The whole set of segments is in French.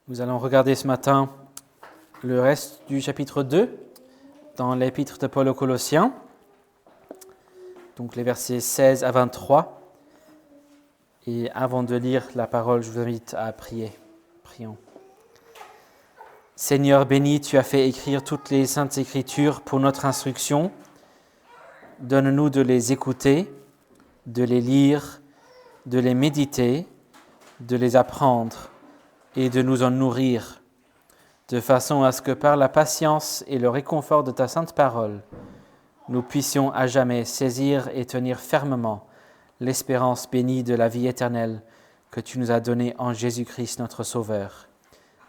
Nous allons regarder ce matin le reste du chapitre 2 dans l'épître de Paul aux Colossiens, donc les versets 16 à 23. Et avant de lire la parole, je vous invite à prier. Prions. Seigneur béni, tu as fait écrire toutes les saintes écritures pour notre instruction. Donne-nous de les écouter, de les lire, de les méditer, de les apprendre et de nous en nourrir, de façon à ce que par la patience et le réconfort de ta sainte parole, nous puissions à jamais saisir et tenir fermement l'espérance bénie de la vie éternelle que tu nous as donnée en Jésus-Christ notre Sauveur,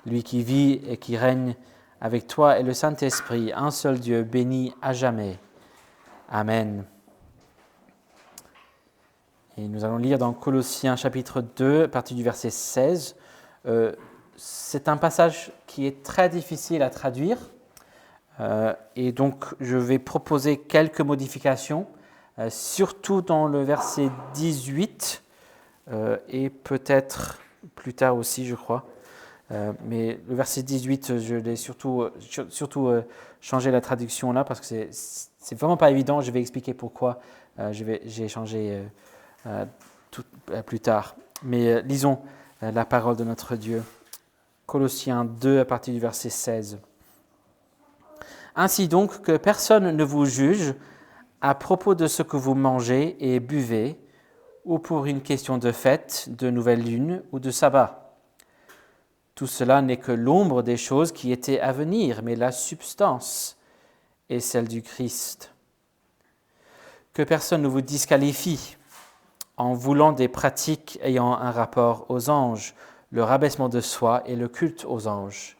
lui qui vit et qui règne avec toi et le Saint-Esprit, un seul Dieu, béni à jamais. Amen. Et nous allons lire dans Colossiens chapitre 2, à partir du verset 16. C'est un passage qui est très difficile à traduire. Et donc, je vais proposer quelques modifications, surtout dans le verset 18, et peut-être plus tard aussi, je crois. Mais le verset 18, je l'ai surtout changé la traduction là, parce que c'est vraiment pas évident. Je vais expliquer pourquoi j'ai changé plus tard. Mais lisons la parole de notre Dieu. Colossiens 2, à partir du verset 16. Ainsi donc, que personne ne vous juge à propos de ce que vous mangez et buvez, ou pour une question de fête, de nouvelle lune ou de sabbat. Tout cela n'est que l'ombre des choses qui étaient à venir, mais la substance est celle du Christ. Que personne ne vous disqualifie en voulant des pratiques ayant un rapport aux anges, le rabaissement de soi et le culte aux anges,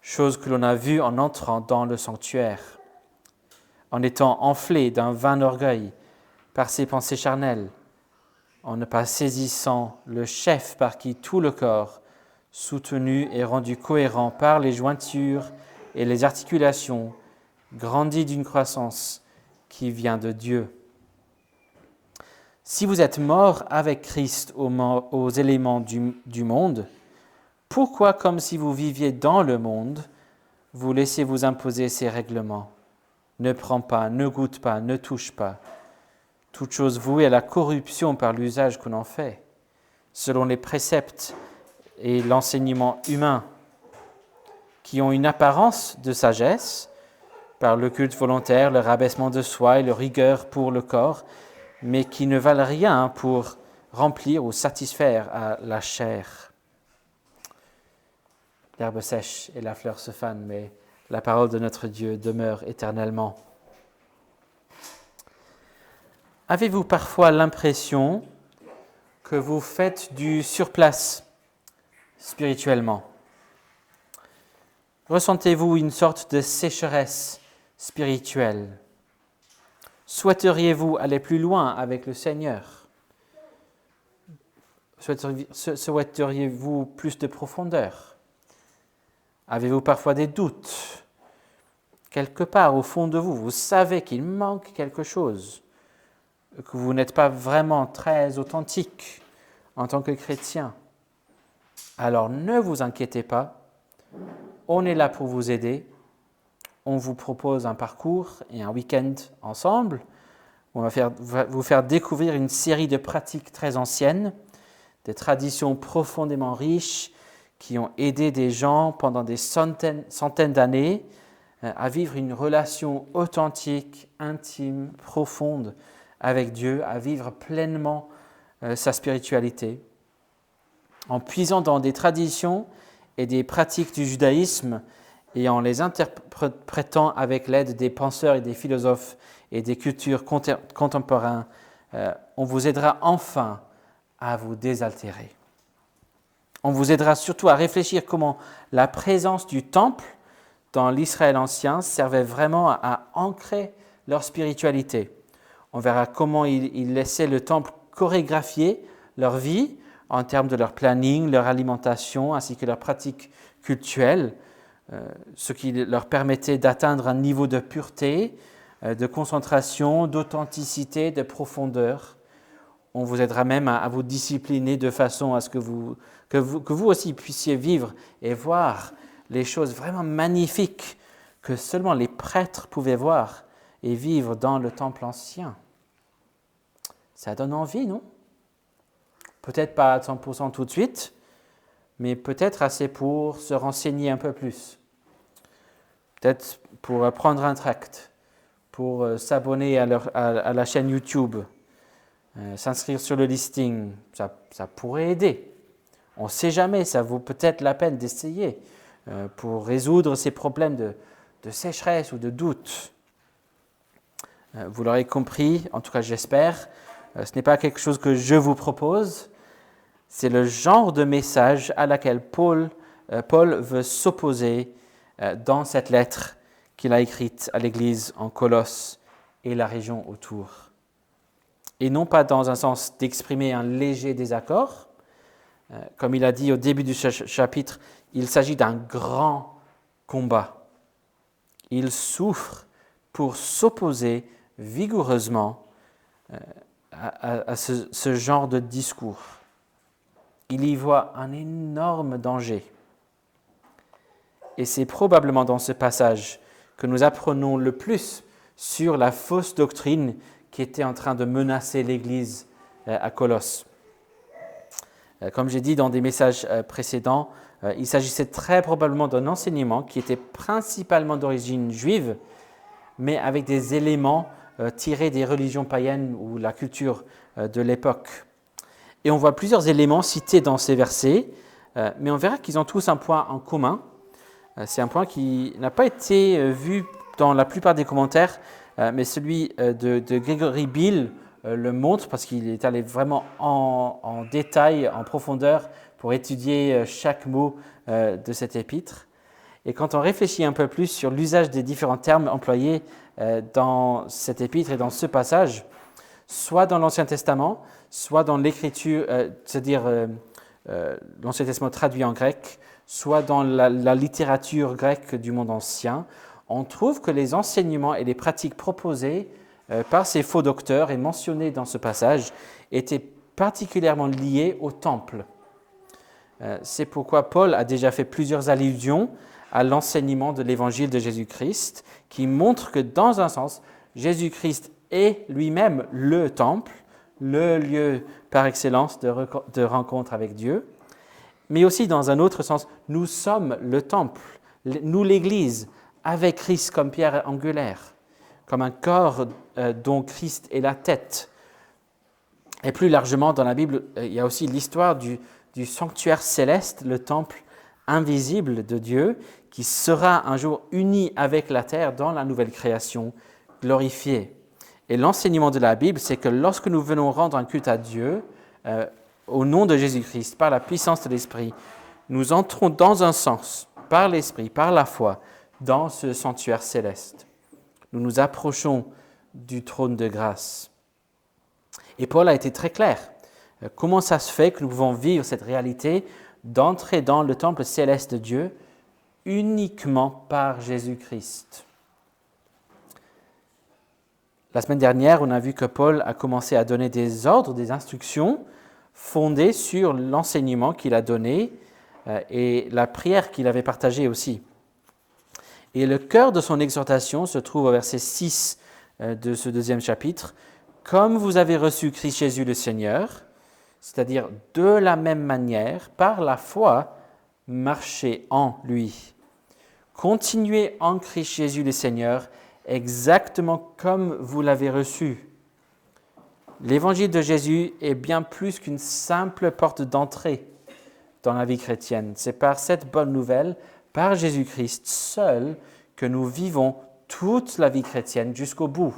chose que l'on a vue en entrant dans le sanctuaire, en étant enflé d'un vain orgueil par ses pensées charnelles, en ne pas saisissant le chef par qui tout le corps, soutenu et rendu cohérent par les jointures et les articulations, grandit d'une croissance qui vient de Dieu. Si vous êtes morts avec Christ aux éléments du monde, pourquoi, comme si vous viviez dans le monde, vous laissez vous imposer ces règlements ? Ne prends pas, ne goûte pas, ne touche pas. Toute chose vouée à la corruption par l'usage qu'on en fait, selon les préceptes et l'enseignement humain, qui ont une apparence de sagesse, par le culte volontaire, le rabaissement de soi et le rigueur pour le corps, mais qui ne valent rien pour remplir ou satisfaire à la chair. L'herbe sèche et la fleur se fanent, mais la parole de notre Dieu demeure éternellement. Avez-vous parfois l'impression que vous faites du surplace spirituellement ? Ressentez-vous une sorte de sécheresse spirituelle ? Souhaiteriez-vous aller plus loin avec le Seigneur ? Souhaiteriez-vous plus de profondeur ? Avez-vous parfois des doutes ? Quelque part au fond de vous, vous savez qu'il manque quelque chose, que vous n'êtes pas vraiment très authentique en tant que chrétien. Alors ne vous inquiétez pas, on est là pour vous aider. On vous propose un parcours et un week-end ensemble. On va vous faire découvrir une série de pratiques très anciennes, des traditions profondément riches qui ont aidé des gens pendant des centaines d'années à vivre une relation authentique, intime, profonde avec Dieu, à vivre pleinement sa spiritualité. En puisant dans des traditions et des pratiques du judaïsme et en les interprétant avec l'aide des penseurs et des philosophes et des cultures contemporaines, on vous aidera enfin à vous désaltérer. On vous aidera surtout à réfléchir comment la présence du temple dans l'Israël ancien servait vraiment à ancrer leur spiritualité. On verra comment ils laissaient le temple chorégraphier leur vie en termes de leur planning, leur alimentation, ainsi que leurs pratiques cultuelles, ce qui leur permettait d'atteindre un niveau de pureté, de concentration, d'authenticité, de profondeur. on vous aidera même à vous discipliner de façon à ce que vous aussi puissiez vivre et voir les choses vraiment magnifiques que seulement les prêtres pouvaient voir et vivre dans le temple ancien. Ça donne envie, non? Peut-être pas à 100% tout de suite, mais peut-être assez pour se renseigner un peu plus. Peut-être pour prendre un tract, pour s'abonner à la chaîne YouTube, s'inscrire sur le listing, ça pourrait aider. On ne sait jamais, ça vaut peut-être la peine d'essayer pour résoudre ces problèmes de sécheresse ou de doute. Vous l'aurez compris, en tout cas j'espère, ce n'est pas quelque chose que je vous propose, c'est le genre de message à laquelle Paul veut s'opposer dans cette lettre qu'il a écrite à l'Église en Colosse et la région autour. Et non pas dans un sens d'exprimer un léger désaccord. Comme il a dit au début du chapitre, il s'agit d'un grand combat. Il souffre pour s'opposer vigoureusement à ce genre de discours. Il y voit un énorme danger. Et c'est probablement dans ce passage que nous apprenons le plus sur la fausse doctrine qui était en train de menacer l'Église à Colosse. Comme j'ai dit dans des messages précédents, il s'agissait très probablement d'un enseignement qui était principalement d'origine juive, mais avec des éléments tirés des religions païennes ou la culture de l'époque. Et on voit plusieurs éléments cités dans ces versets, mais on verra qu'ils ont tous un point en commun. C'est un point qui n'a pas été vu dans la plupart des commentaires, mais celui de Gregory Beale le montre parce qu'il est allé vraiment en détail, en profondeur, pour étudier chaque mot de cet épître. Et quand on réfléchit un peu plus sur l'usage des différents termes employés dans cet épître et dans ce passage, soit dans l'Ancien Testament, soit dans l'écriture, c'est-à-dire l'Ancien Testament traduit en grec, soit dans la littérature grecque du monde ancien, on trouve que les enseignements et les pratiques proposées par ces faux docteurs et mentionnés dans ce passage étaient particulièrement liés au temple. C'est pourquoi Paul a déjà fait plusieurs allusions à l'enseignement de l'évangile de Jésus-Christ, qui montre que dans un sens, Jésus-Christ est lui-même le temple, le lieu par excellence de rencontre avec Dieu, mais aussi dans un autre sens, nous sommes le temple, nous l'Église, avec Christ comme pierre angulaire, comme un corps dont Christ est la tête. Et plus largement dans la Bible, il y a aussi l'histoire du sanctuaire céleste, le temple invisible de Dieu, qui sera un jour uni avec la terre dans la nouvelle création glorifiée. Et l'enseignement de la Bible, c'est que lorsque nous venons rendre un culte à Dieu, au nom de Jésus-Christ, par la puissance de l'Esprit, nous entrons dans un sens, par l'Esprit, par la foi, dans ce sanctuaire céleste. Nous nous approchons du trône de grâce. Et Paul a été très clair. Comment ça se fait que nous pouvons vivre cette réalité d'entrer dans le temple céleste de Dieu uniquement par Jésus-Christ? La semaine dernière, on a vu que Paul a commencé à donner des ordres, des instructions fondées sur l'enseignement qu'il a donné et la prière qu'il avait partagée aussi. Et le cœur de son exhortation se trouve au verset 6 de ce deuxième chapitre. « Comme vous avez reçu Christ Jésus le Seigneur, c'est-à-dire de la même manière, par la foi, marchez en lui. Continuez en Christ Jésus le Seigneur, exactement comme vous l'avez reçu. » L'évangile de Jésus est bien plus qu'une simple porte d'entrée dans la vie chrétienne. C'est par cette bonne nouvelle, par Jésus-Christ seul, que nous vivons toute la vie chrétienne jusqu'au bout.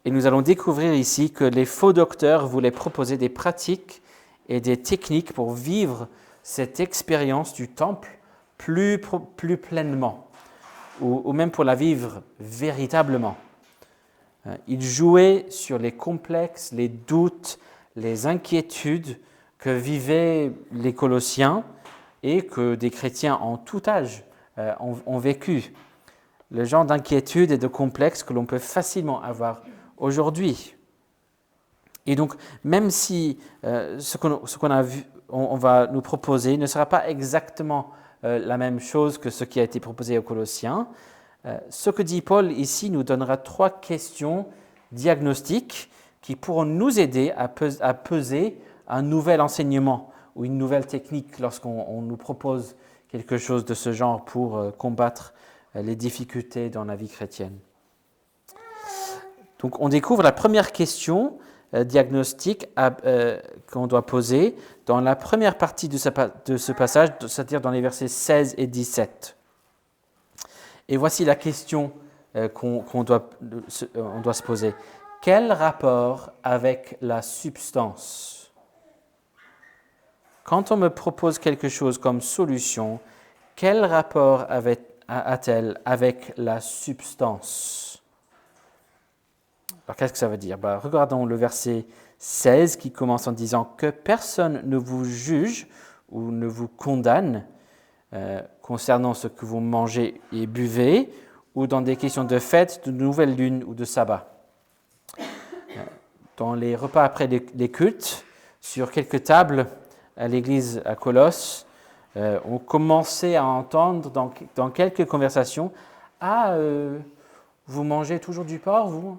Et nous allons découvrir ici que les faux docteurs voulaient proposer des pratiques et des techniques pour vivre cette expérience du temple plus pleinement, ou même pour la vivre véritablement. Ils jouaient sur les complexes, les doutes, les inquiétudes que vivaient les Colossiens et que des chrétiens en tout âge ont vécu. Le genre d'inquiétude et de complexe que l'on peut facilement avoir aujourd'hui. Et donc, même si ce qu'on a vu, on va nous proposer ne sera pas exactement la même chose que ce qui a été proposé aux Colossiens, ce que dit Paul ici nous donnera 3 questions diagnostiques qui pourront nous aider à peser un nouvel enseignement ou une nouvelle technique lorsqu'on nous propose quelque chose de ce genre pour combattre les difficultés dans la vie chrétienne. Donc, on découvre la première question diagnostique qu'on doit poser dans la première partie de ce passage, c'est-à-dire dans les versets 16 et 17. Et voici la question qu'on doit se poser. Quel rapport avec la substance? Quand on me propose quelque chose comme solution, quel rapport a-t-elle avec la substance? Alors, qu'est-ce que ça veut dire? Regardons le verset 16 qui commence en disant « Que personne ne vous juge ou ne vous condamne concernant ce que vous mangez et buvez ou dans des questions de fête, de nouvelle lune ou de sabbat. » Dans les repas après les cultes, sur quelques tables à l'église à Colosse, on commençait à entendre dans quelques conversations « Ah, vous mangez toujours du porc, vous ?»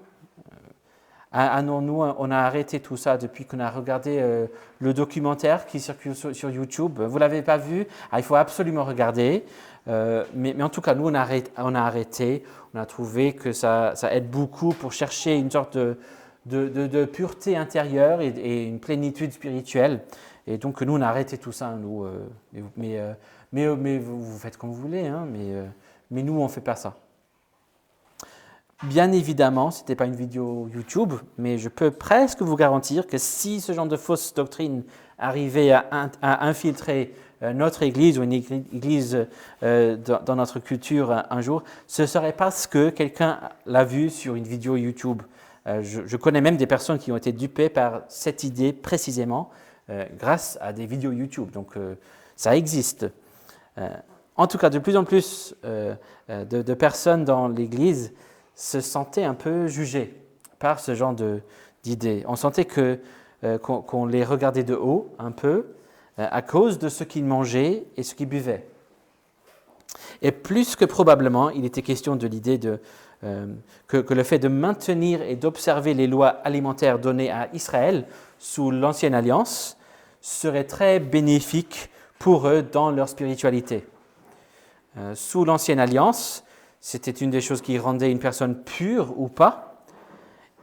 Ah non, nous, on a arrêté tout ça depuis qu'on a regardé le documentaire qui circule sur YouTube. Vous ne l'avez pas vu? Il faut absolument regarder. Mais en tout cas, nous, on a arrêté. On a trouvé que ça aide beaucoup pour chercher une sorte de pureté intérieure et une plénitude spirituelle. Et donc, nous, on a arrêté tout ça. Nous, mais vous faites comme vous voulez. Hein, mais nous, on ne fait pas ça. Bien évidemment, ce n'était pas une vidéo YouTube, mais je peux presque vous garantir que si ce genre de fausse doctrine arrivait à infiltrer notre Église ou une Église dans notre culture un jour, ce serait parce que quelqu'un l'a vu sur une vidéo YouTube. Je connais même des personnes qui ont été dupées par cette idée précisément grâce à des vidéos YouTube. Donc ça existe. En tout cas, de plus en plus de personnes dans l'Église se sentaient un peu jugés par ce genre d'idées. On sentait qu'on les regardait de haut un peu à cause de ce qu'ils mangeaient et ce qu'ils buvaient. Et plus que probablement, il était question de l'idée que le fait de maintenir et d'observer les lois alimentaires données à Israël sous l'Ancienne Alliance serait très bénéfique pour eux dans leur spiritualité. Sous l'Ancienne Alliance, c'était une des choses qui rendait une personne pure ou pas,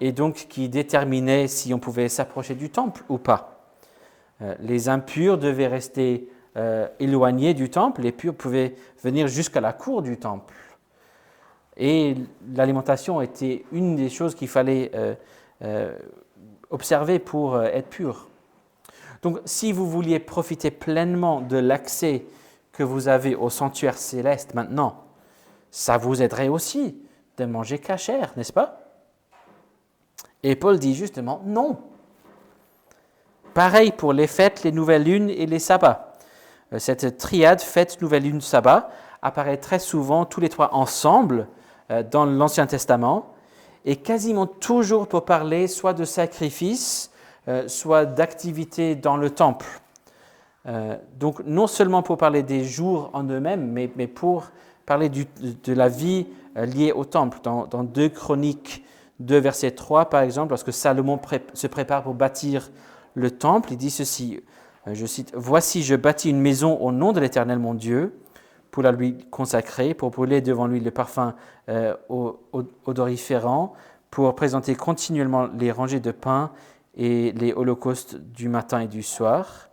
et donc qui déterminait si on pouvait s'approcher du temple ou pas. Les impurs devaient rester éloignés du temple, les purs pouvaient venir jusqu'à la cour du temple. Et l'alimentation était une des choses qu'il fallait observer pour être pur. Donc, si vous vouliez profiter pleinement de l'accès que vous avez au sanctuaire céleste maintenant, ça vous aiderait aussi de manger cachère, n'est-ce pas? Et Paul dit justement non. Pareil pour les fêtes, les nouvelles lunes et les sabbats. Cette triade fête, nouvelle lune, sabbat apparaît très souvent tous les trois ensemble dans l'Ancien Testament et quasiment toujours pour parler soit de sacrifice, soit d'activité dans le temple. Donc non seulement pour parler des jours en eux-mêmes, mais pour parler de la vie liée au temple. Dans 2 Chroniques 2, verset 3, par exemple, lorsque Salomon se prépare pour bâtir le temple, il dit ceci, je cite, « Voici, je bâtis une maison au nom de l'Éternel mon Dieu, pour la lui consacrer, pour brûler devant lui le parfum odoriférant, pour présenter continuellement les rangées de pain et les holocaustes du matin et du soir,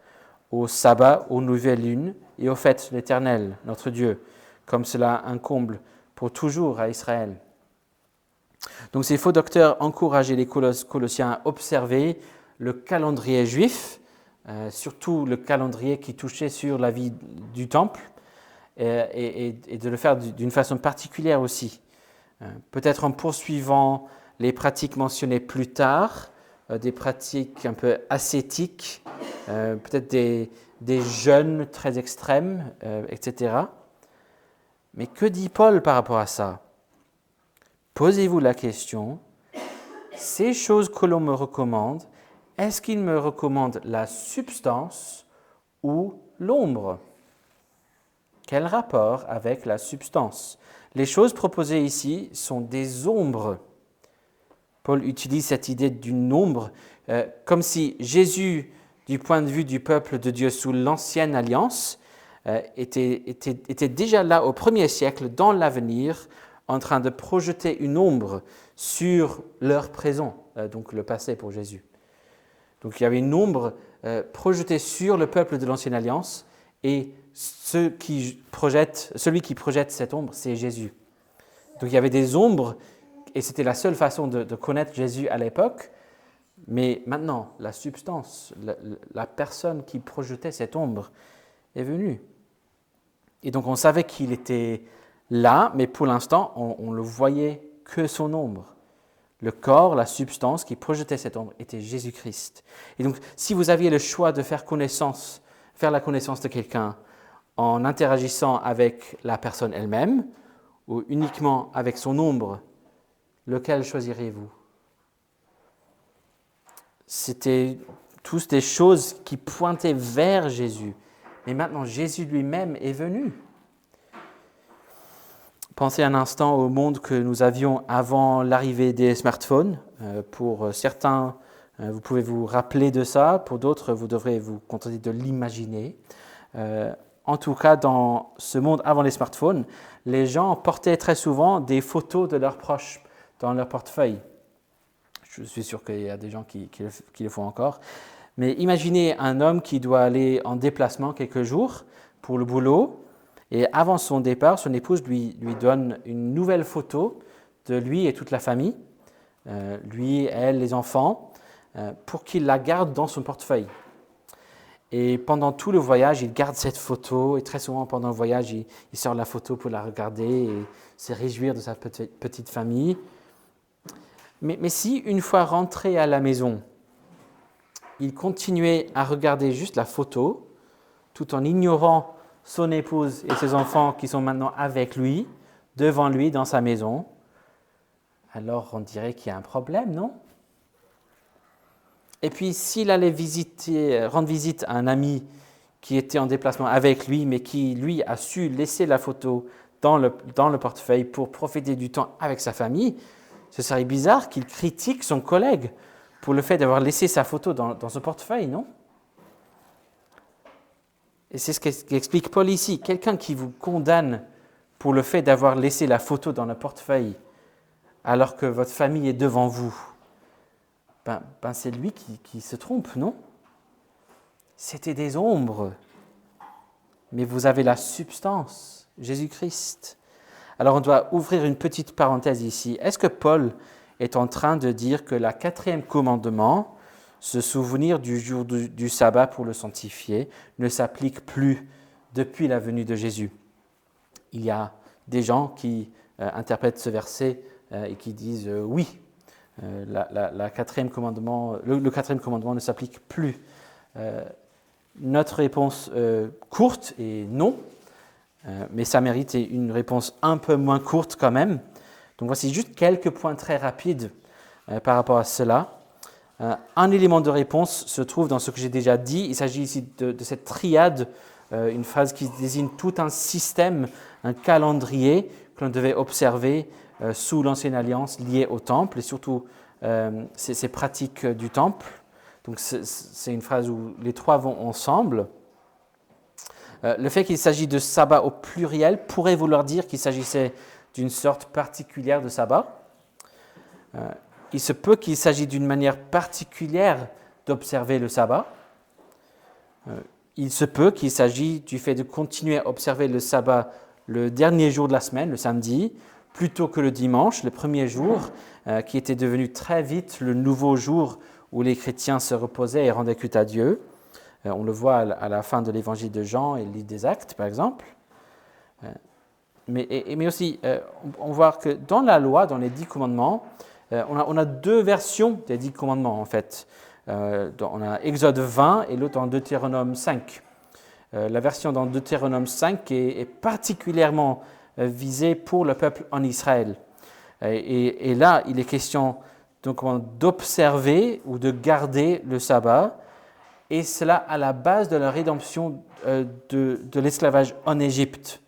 au sabbat, aux nouvelles lunes et aux fêtes de l'Éternel, notre Dieu, comme cela incombe pour toujours à Israël. » Donc ces faux docteurs encourageaient les Colossiens à observer le calendrier juif, surtout le calendrier qui touchait sur la vie du temple, et de le faire d'une façon particulière aussi. Peut-être en poursuivant les pratiques mentionnées plus tard, des pratiques un peu ascétiques, peut-être des jeûnes très extrêmes, etc. Mais que dit Paul par rapport à ça? Posez-vous la question, ces choses que l'on me recommande, est-ce qu'il me recommande la substance ou l'ombre? Quel rapport avec la substance? Les choses proposées ici sont des ombres. Paul utilise cette idée d'une ombre comme si Jésus, du point de vue du peuple de Dieu sous l'ancienne alliance, était déjà là au 1er siècle, dans l'avenir, en train de projeter une ombre sur leur présent, donc le passé pour Jésus. Donc il y avait une ombre projetée sur le peuple de l'ancienne alliance, et celui qui projette cette ombre, c'est Jésus. Donc il y avait des ombres, et c'était la seule façon de connaître Jésus à l'époque. Mais maintenant, la substance, la personne qui projetait cette ombre est venue. Et donc on savait qu'il était là, mais pour l'instant, on ne le voyait que son ombre. Le corps, la substance qui projetait cette ombre était Jésus-Christ. Et donc, si vous aviez le choix de faire la connaissance de quelqu'un en interagissant avec la personne elle-même ou uniquement avec son ombre, lequel choisiriez-vous? C'était tous des choses qui pointaient vers Jésus. Mais maintenant, Jésus lui-même est venu. Pensez un instant au monde que nous avions avant l'arrivée des smartphones. Pour certains, vous pouvez vous rappeler de ça. Pour d'autres, vous devrez vous contenter de l'imaginer. En tout cas, dans ce monde avant les smartphones, les gens portaient très souvent des photos de leurs proches dans leur portefeuille. Je suis sûr qu'il y a des gens qui le font encore. Mais imaginez un homme qui doit aller en déplacement quelques jours pour le boulot. Et avant son départ, son épouse lui donne une nouvelle photo de lui et toute la famille, lui, elle, les enfants, pour qu'il la garde dans son portefeuille. Et pendant tout le voyage, il garde cette photo. Et très souvent, pendant le voyage, il sort la photo pour la regarder et se réjouir de sa petite famille. Mais si, une fois rentré à la maison, il continuait à regarder juste la photo, tout en ignorant son épouse et ses enfants qui sont maintenant avec lui, devant lui, dans sa maison, alors on dirait qu'il y a un problème, non? Et puis, s'il allait rendre visite à un ami qui était en déplacement avec lui, mais qui, lui, a su laisser la photo dans le portefeuille pour profiter du temps avec sa famille, ce serait bizarre qu'il critique son collègue pour le fait d'avoir laissé sa photo dans son portefeuille, non? Et c'est ce qu'explique Paul ici. Quelqu'un qui vous condamne pour le fait d'avoir laissé la photo dans le portefeuille alors que votre famille est devant vous, c'est lui qui se trompe, non? C'était des ombres, mais vous avez la substance, Jésus-Christ. Alors on doit ouvrir une petite parenthèse ici. Est-ce que Paul est en train de dire que la 4e commandement, se souvenir du jour du sabbat pour le sanctifier, ne s'applique plus depuis la venue de Jésus? Il y a des gens qui interprètent ce verset et qui disent oui, la 4e commandement, le 4e commandement ne s'applique plus. Notre réponse courte est non, mais ça mérite une réponse un peu moins courte quand même. Donc voici juste quelques points très rapides par rapport à cela. Un élément de réponse se trouve dans ce que j'ai déjà dit. Il s'agit ici de cette triade, une phrase qui désigne tout un système, un calendrier que l'on devait observer sous l'Ancienne Alliance lié au Temple et surtout ces pratiques du Temple. Donc c'est une phrase où les trois vont ensemble. Le fait qu'il s'agit de sabbat au pluriel pourrait vouloir dire qu'il s'agissait d'une sorte particulière de sabbat. Il se peut qu'il s'agisse d'une manière particulière d'observer le sabbat. Il se peut qu'il s'agisse du fait de continuer à observer le sabbat le dernier jour de la semaine, le samedi, plutôt que le dimanche, le premier jour, qui était devenu très vite le nouveau jour où les chrétiens se reposaient et rendaient culte à Dieu. On le voit à la fin de l'évangile de Jean et le livre des Actes, par exemple. Mais aussi, on voit que dans la loi, dans les 10 commandements, on a 2 versions des 10 commandements, en fait. On a Exode 20 et l'autre en Deutéronome 5. La version dans Deutéronome 5 est particulièrement visée pour le peuple en Israël. Et là, il est question donc d'observer ou de garder le sabbat, et cela à la base de la rédemption de l'esclavage en Égypte.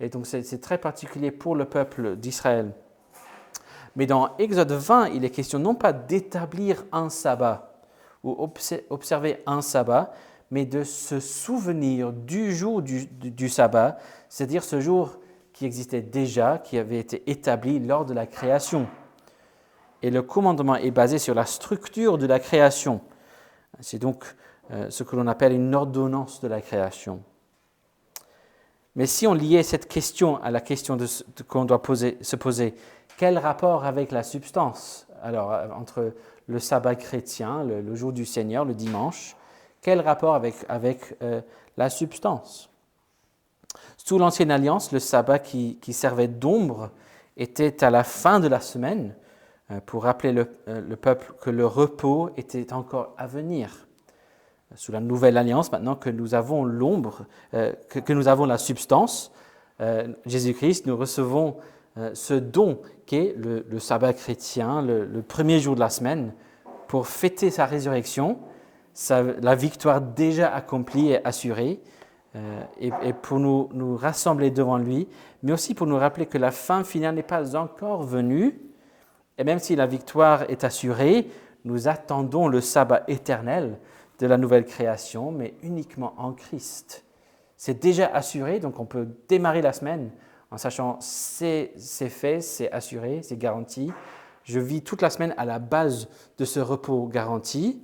Et donc c'est très particulier pour le peuple d'Israël. Mais dans Exode 20, il est question non pas d'établir un sabbat ou observer un sabbat, mais de se souvenir du jour du sabbat, c'est-à-dire ce jour qui existait déjà, qui avait été établi lors de la création. Et le commandement est basé sur la structure de la création. C'est donc ce que l'on appelle une ordonnance de la création. Mais si on liait cette question à la question qu'on doit se poser, quel rapport avec la substance? Alors, entre le sabbat chrétien, le jour du Seigneur, le dimanche, quel rapport avec la substance? Sous l'Ancienne Alliance, le sabbat qui servait d'ombre était à la fin de la semaine pour rappeler le peuple que le repos était encore à venir. Sous la Nouvelle Alliance, maintenant que nous avons l'ombre, que nous avons la substance, Jésus-Christ, nous recevons ce don qu'est le sabbat chrétien, le premier jour de la semaine, pour fêter sa résurrection, la victoire déjà accomplie et assurée, et pour nous rassembler devant lui, mais aussi pour nous rappeler que la fin finale n'est pas encore venue, et même si la victoire est assurée, nous attendons le sabbat éternel de la nouvelle création, mais uniquement en Christ. C'est déjà assuré, donc on peut démarrer la semaine en sachant c'est fait, c'est assuré, c'est garanti. Je vis toute la semaine à la base de ce repos garanti,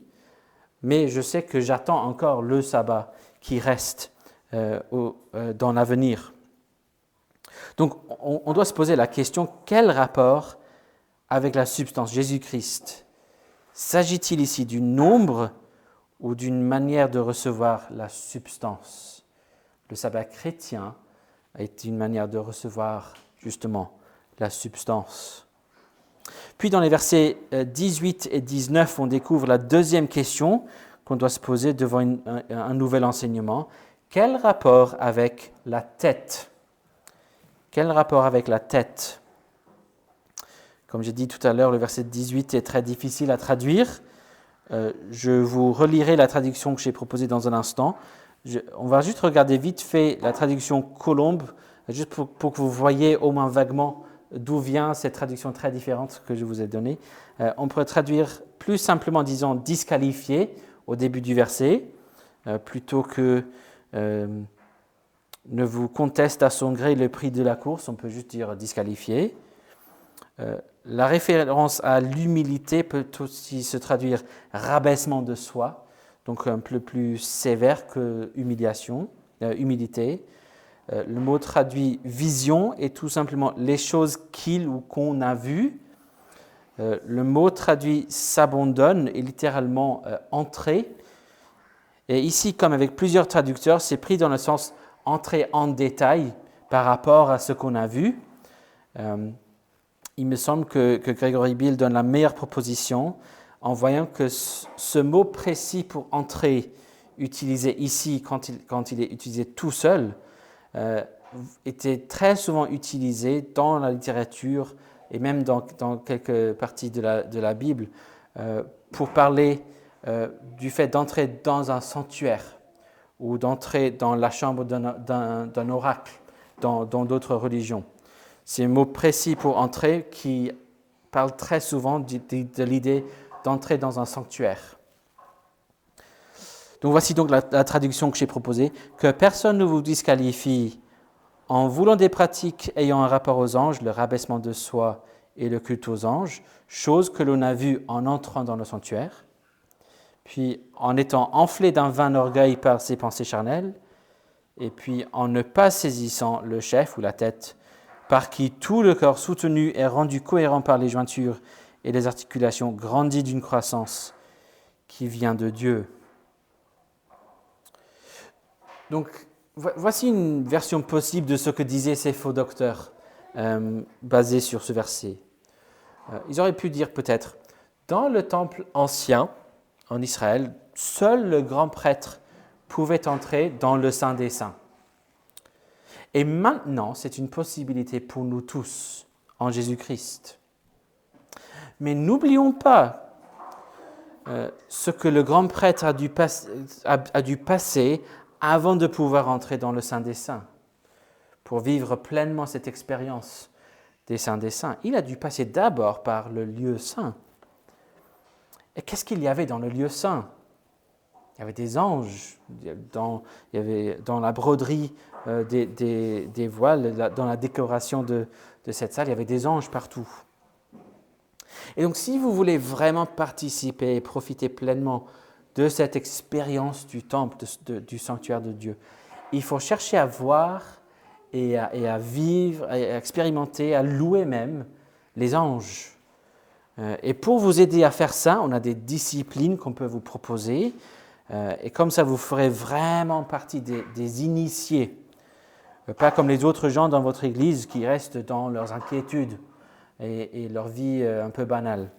mais je sais que j'attends encore le sabbat qui reste dans l'avenir. Donc on doit se poser la question, quel rapport avec la substance Jésus-Christ? S'agit-il ici du nombre ou d'une manière de recevoir la substance? Le sabbat chrétien est une manière de recevoir justement la substance. Puis dans les versets 18 et 19, on découvre la deuxième question qu'on doit se poser devant un nouvel enseignement. Quel rapport avec la tête? Quel rapport avec la tête? Comme j'ai dit tout à l'heure, le verset 18 est très difficile à traduire. Je vous relirai la traduction que j'ai proposée dans un instant. On va juste regarder vite fait la traduction Colombe, juste pour que vous voyez au moins vaguement d'où vient cette traduction très différente que je vous ai donnée. On pourrait traduire plus simplement, disons, disqualifié au début du verset, plutôt que ne vous conteste à son gré le prix de la course, on peut juste dire disqualifié. La référence à l'humilité peut aussi se traduire rabaissement de soi, donc un peu plus sévère que humilité. Le mot traduit vision est tout simplement les choses qu'il ou qu'on a vues. Le mot traduit s'abandonne est littéralement entrer. Et ici, comme avec plusieurs traducteurs, c'est pris dans le sens entrer en détail par rapport à ce qu'on a vu. Il me semble que Gregory Beale donne la meilleure proposition en voyant que ce mot précis pour entrer, utilisé ici quand il est utilisé tout seul, était très souvent utilisé dans la littérature et même dans quelques parties de la Bible pour parler du fait d'entrer dans un sanctuaire ou d'entrer dans la chambre d'un oracle dans d'autres religions. C'est un mot précis pour entrer qui parle très souvent de l'idée d'entrer dans un sanctuaire. Donc voici donc la traduction que j'ai proposée. Que personne ne vous disqualifie en voulant des pratiques ayant un rapport aux anges, le rabaissement de soi et le culte aux anges, chose que l'on a vue en entrant dans le sanctuaire, puis en étant enflé d'un vain orgueil par ses pensées charnelles, et puis en ne pas saisissant le chef ou la tête, par qui tout le corps soutenu est rendu cohérent par les jointures et les articulations grandit d'une croissance qui vient de Dieu. Donc, voici une version possible de ce que disaient ces faux docteurs basés sur ce verset. Ils auraient pu dire peut-être, dans le temple ancien en Israël, seul le grand prêtre pouvait entrer dans le Saint des Saints. Et maintenant, c'est une possibilité pour nous tous en Jésus-Christ. Mais n'oublions pas ce que le grand prêtre a dû passer avant de pouvoir entrer dans le Saint des Saints, pour vivre pleinement cette expérience des Saints des Saints. Il a dû passer d'abord par le lieu saint. Et qu'est-ce qu'il y avait dans le lieu saint? Il y avait des anges, il y avait dans la broderie des voiles, dans la décoration de cette salle, il y avait des anges partout. Et donc, si vous voulez vraiment participer et profiter pleinement de cette expérience du temple, du sanctuaire de Dieu, il faut chercher à voir et à vivre, à expérimenter, à louer même les anges. Et pour vous aider à faire ça, on a des disciplines qu'on peut vous proposer. Et comme ça, vous ferez vraiment partie des initiés. Pas comme les autres gens dans votre église qui restent dans leurs inquiétudes et leur vie un peu banale.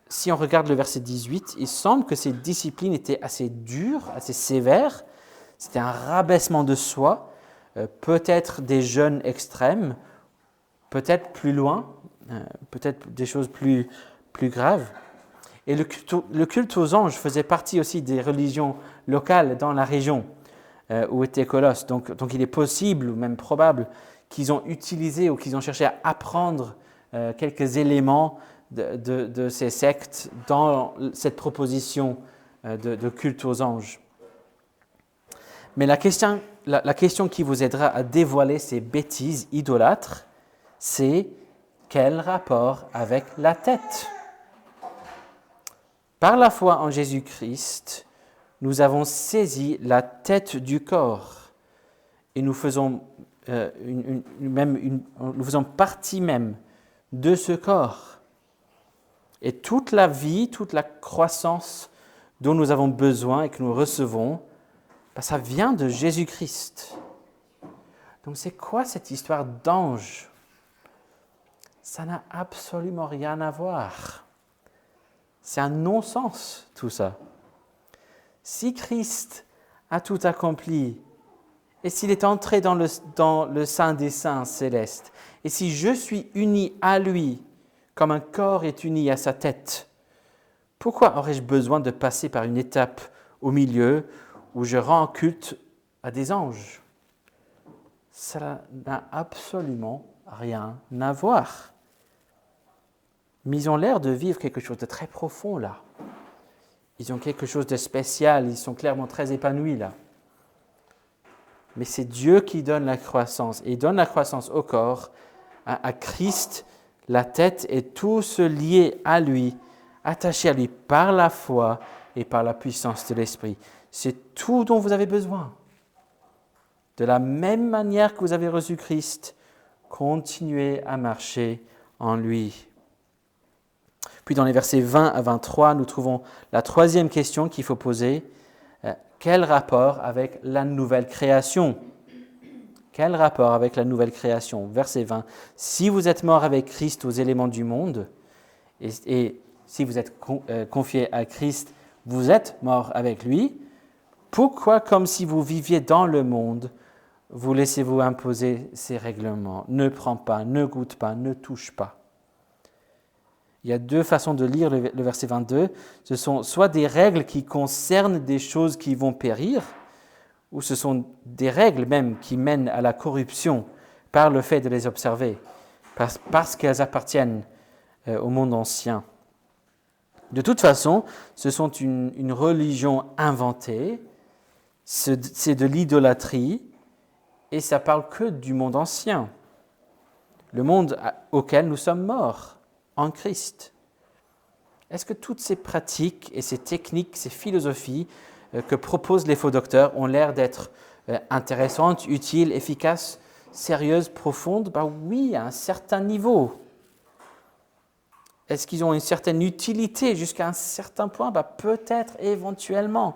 Si on regarde le verset 18, il semble que ces disciplines étaient assez dures, assez sévères. C'était un rabaissement de soi, peut-être des jeûnes extrêmes, peut-être plus loin, peut-être des choses plus graves. Et le culte aux anges faisait partie aussi des religions locales dans la région où était Colosse. Donc il est possible ou même probable qu'ils ont utilisé ou qu'ils ont cherché à apprendre quelques éléments de ces sectes dans cette proposition de culte aux anges. Mais la question qui vous aidera à dévoiler ces bêtises idolâtres, c'est quel rapport avec la tête? Par la foi en Jésus-Christ, nous avons saisi la tête du corps et nous faisons partie même de ce corps. Et toute la vie, toute la croissance dont nous avons besoin et que nous recevons, ça vient de Jésus-Christ. Donc c'est quoi cette histoire d'ange? Ça n'a absolument rien à voir. C'est un non-sens tout ça. Si Christ a tout accompli, et s'il est entré dans le Saint des Saints céleste, et si je suis uni à lui, comme un corps est uni à sa tête, pourquoi aurais-je besoin de passer par une étape au milieu où je rends culte à des anges? Ça n'a absolument rien à voir. Mais ils ont l'air de vivre quelque chose de très profond là. Ils ont quelque chose de spécial, ils sont clairement très épanouis là. Mais c'est Dieu qui donne la croissance, et il donne la croissance au corps, à Christ, la tête, et tout se lié à lui, attaché à lui par la foi et par la puissance de l'Esprit. C'est tout dont vous avez besoin. De la même manière que vous avez reçu Christ, continuez à marcher en lui. Puis dans les versets 20 à 23, nous trouvons la troisième question qu'il faut poser. Quel rapport avec la nouvelle création? Quel rapport avec la nouvelle création? Verset 20. Si vous êtes mort avec Christ aux éléments du monde, et si vous êtes confié à Christ, vous êtes mort avec lui, pourquoi, comme si vous viviez dans le monde, vous laissez-vous imposer ces règlements? Ne prends pas, ne goûte pas, ne touche pas. Il y a deux façons de lire le verset 22. Ce sont soit des règles qui concernent des choses qui vont périr, ou ce sont des règles même qui mènent à la corruption par le fait de les observer, parce qu'elles appartiennent au monde ancien. De toute façon, ce sont une religion inventée, c'est de l'idolâtrie, et ça parle que du monde ancien, le monde auquel nous sommes morts en Christ. Est-ce que toutes ces pratiques et ces techniques, ces philosophies que proposent les faux docteurs ont l'air d'être intéressantes, utiles, efficaces, sérieuses, profondes? Oui, à un certain niveau. Est-ce qu'ils ont une certaine utilité jusqu'à un certain point? Peut-être, éventuellement,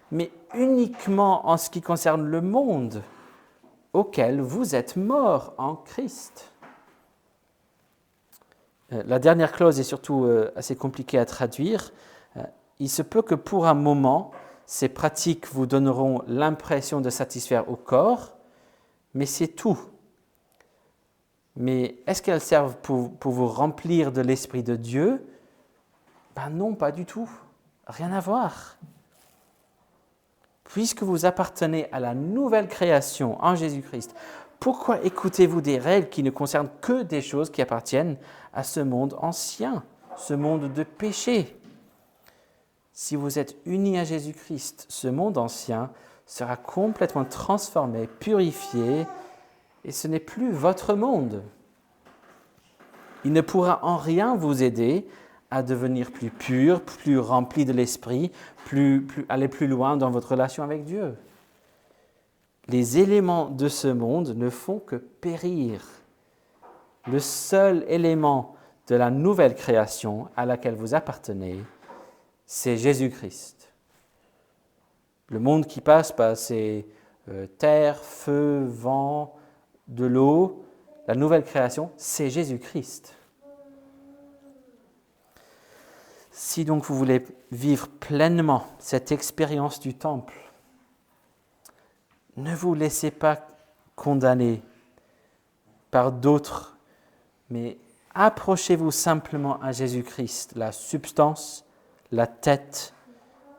mais uniquement en ce qui concerne le monde auquel vous êtes morts en Christ. La dernière clause est surtout assez compliquée à traduire. Il se peut que pour un moment, ces pratiques vous donneront l'impression de satisfaire au corps, mais c'est tout. Mais est-ce qu'elles servent pour vous remplir de l'Esprit de Dieu? Ben non, pas du tout. Rien à voir. Puisque vous appartenez à la nouvelle création en Jésus-Christ, pourquoi écoutez-vous des règles qui ne concernent que des choses qui appartiennent à ce monde ancien, ce monde de péché? Si vous êtes unis à Jésus-Christ, ce monde ancien sera complètement transformé, purifié, et ce n'est plus votre monde. Il ne pourra en rien vous aider à devenir plus pur, plus rempli de l'esprit, aller plus loin dans votre relation avec Dieu. Les éléments de ce monde ne font que périr. Le seul élément de la nouvelle création à laquelle vous appartenez, c'est Jésus-Christ. Le monde qui passe, c'est terre, feu, vent, de l'eau. La nouvelle création, c'est Jésus-Christ. Si donc vous voulez vivre pleinement cette expérience du temple, ne vous laissez pas condamner par d'autres, mais approchez-vous simplement à Jésus-Christ, la substance, la tête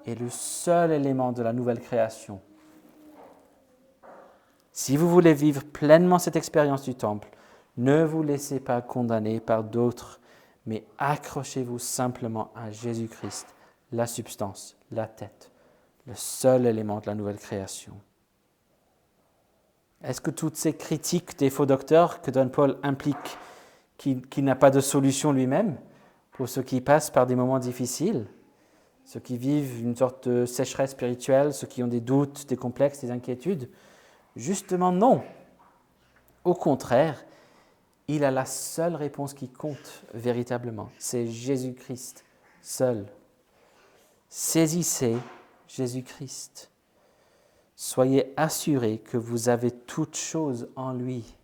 et le seul élément de la nouvelle création. Si vous voulez vivre pleinement cette expérience du temple, ne vous laissez pas condamner par d'autres, mais accrochez-vous simplement à Jésus-Christ, la substance, la tête, le seul élément de la nouvelle création. Est-ce que toutes ces critiques des faux docteurs que donne Paul impliquent qu'il n'a pas de solution lui-même pour ceux qui passent par des moments difficiles, ceux qui vivent une sorte de sécheresse spirituelle, ceux qui ont des doutes, des complexes, des inquiétudes? Justement non. Au contraire, il a la seule réponse qui compte véritablement. C'est Jésus-Christ seul. Saisissez Jésus-Christ. Soyez assurés que vous avez toutes choses en lui.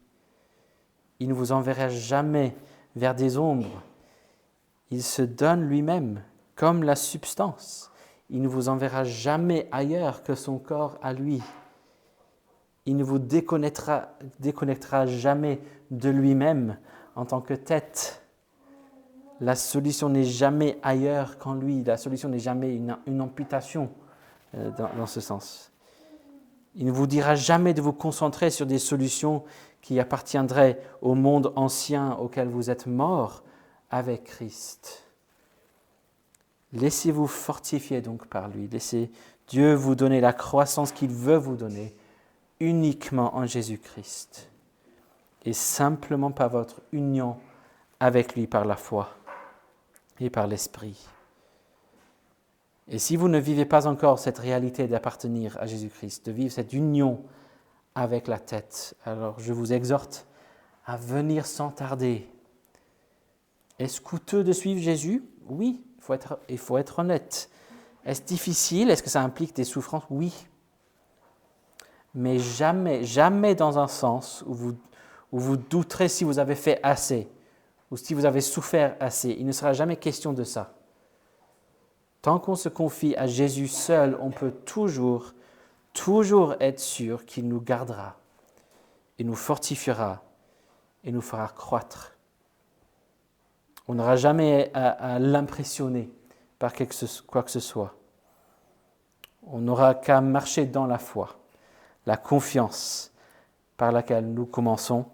Il ne vous enverra jamais vers des ombres. Il se donne lui-même comme la substance. Il ne vous enverra jamais ailleurs que son corps à lui. Il ne vous déconnectera jamais de lui-même en tant que tête. La solution n'est jamais ailleurs qu'en lui. La solution n'est jamais une amputation dans ce sens. Il ne vous dira jamais de vous concentrer sur des solutions qui appartiendraient au monde ancien auquel vous êtes morts avec Christ. Laissez-vous fortifier donc par lui. Laissez Dieu vous donner la croissance qu'il veut vous donner uniquement en Jésus-Christ et simplement par votre union avec lui par la foi et par l'Esprit. Et si vous ne vivez pas encore cette réalité d'appartenir à Jésus-Christ, de vivre cette union avec la tête, alors je vous exhorte à venir sans tarder. Est-ce coûteux de suivre Jésus? Oui, il faut être honnête. Est-ce difficile? Est-ce que ça implique des souffrances? Oui. Mais jamais dans un sens où vous douterez si vous avez fait assez ou si vous avez souffert assez. Il ne sera jamais question de ça. Tant qu'on se confie à Jésus seul, on peut toujours être sûr qu'il nous gardera et nous fortifiera et nous fera croître. On n'aura jamais à l'impressionner par quoi que ce soit. On n'aura qu'à marcher dans la foi, la confiance par laquelle nous commençons,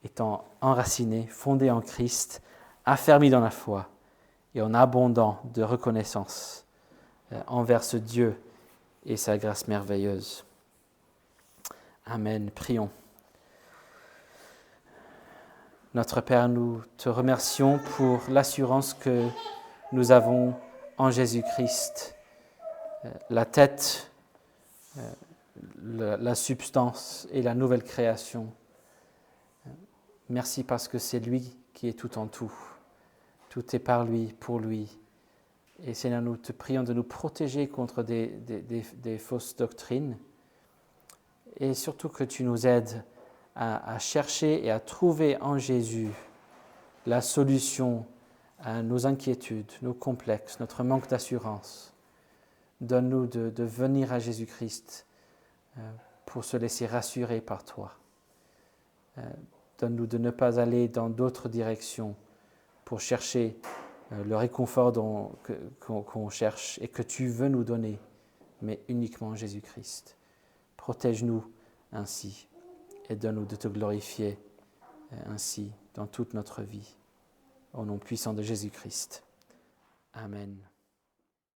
étant enracinés, fondés en Christ, affermis dans la foi et en abondant de reconnaissance envers ce Dieu et sa grâce merveilleuse. Amen. Prions. Notre Père, nous te remercions pour l'assurance que nous avons en Jésus-Christ, la tête, la substance et la nouvelle création. Merci parce que c'est lui qui est tout en tout. Tout est par lui, pour lui. Et Seigneur, nous te prions de nous protéger contre des fausses doctrines et surtout que tu nous aides à chercher et à trouver en Jésus la solution à nos inquiétudes, nos complexes, notre manque d'assurance. Donne-nous de venir à Jésus-Christ pour se laisser rassurer par toi. Donne-nous de ne pas aller dans d'autres directions pour chercher le réconfort qu'on cherche et que tu veux nous donner, mais uniquement Jésus-Christ. Protège-nous ainsi et donne-nous de te glorifier ainsi dans toute notre vie. Au nom puissant de Jésus-Christ. Amen.